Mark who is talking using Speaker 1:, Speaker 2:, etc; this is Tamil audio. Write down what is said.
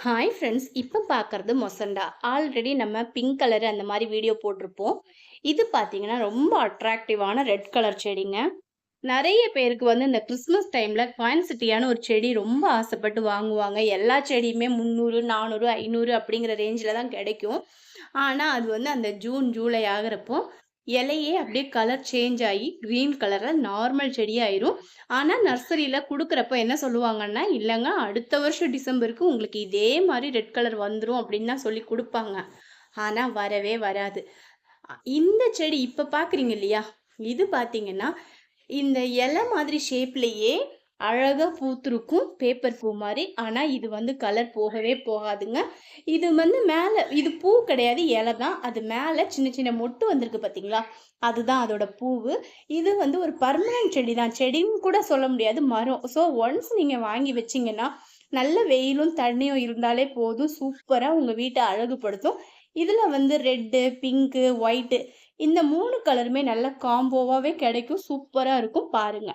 Speaker 1: ஹாய் ஃப்ரெண்ட்ஸ், இப்போ பார்க்குறது மொசண்டா. ஆல்ரெடி நம்ம பிங்க் கலர் அந்த மாதிரி வீடியோ போட்டிருப்போம். இது பார்த்தீங்கன்னா ரொம்ப அட்ராக்டிவான ரெட் கலர் செடிங்க. நிறைய பேருக்கு வந்து இந்த கிறிஸ்மஸ் டைமில் குவான்சிட்டியான ஒரு செடி ரொம்ப ஆசைப்பட்டு வாங்குவாங்க. எல்லா செடியுமே 300, 400, 500 அப்படிங்கிற ரேஞ்சில் தான் கிடைக்கும். ஆனால் அது வந்து அந்த ஜூன், ஜூலை ஆகிறப்போ இலையே அப்படியே கலர் சேஞ்ச் ஆகி க்ரீன் கலரில் நார்மல் செடியாயிரும். ஆனா நர்சரியில குடுக்குறப்ப என்ன சொல்லுவாங்கன்னா, "இல்லங்க அடுத்த வருஷம் டிசம்பருக்கு உங்களுக்கு இதே மாரி ரெட் கலர் வந்துரும்." அப்படின்னு தான் சொல்லி குடுப்பாங்க. ஆனா வரவே வராது. இந்த செடி இப்ப பார்க்குறீங்க இல்லையா? இது பார்த்தீங்கன்னா, இந்த இலை மாதிரி ஷேப்லயே அழகா பூத்திருக்கும். பேப்பர் பூ மாரி. ஆனா இது வந்து கலர் போகவே போகாதுங்க. இது வந்து மேல இது பூ கிடையாது, இலை தான். அது மேல சின்ன சின்ன மொட்டு வந்திருக்கு பார்த்தீங்களா? அதுதான் அதோட பூவு. இது வந்து ஒரு பெர்மனன்ட் செடி தான். செடின்னு கூட சொல்ல முடியாது, மரம். ஸோ ஒன்ஸ் நீங்க வாங்கி வச்சீங்கன்னா, நல்ல வெயிலும், தண்ணியும் இருந்தாலே போதும். சூப்பரா உங்க வீட்ட அழகுபடுத்தும். இதுல வந்து ரெட்டு, பிங்க்கு, ஒயிட்டு இந்த 3 கலருமே நல்ல காம்போவாவே கிடைக்கும். சூப்பரா இருக்கும். பாருங்க.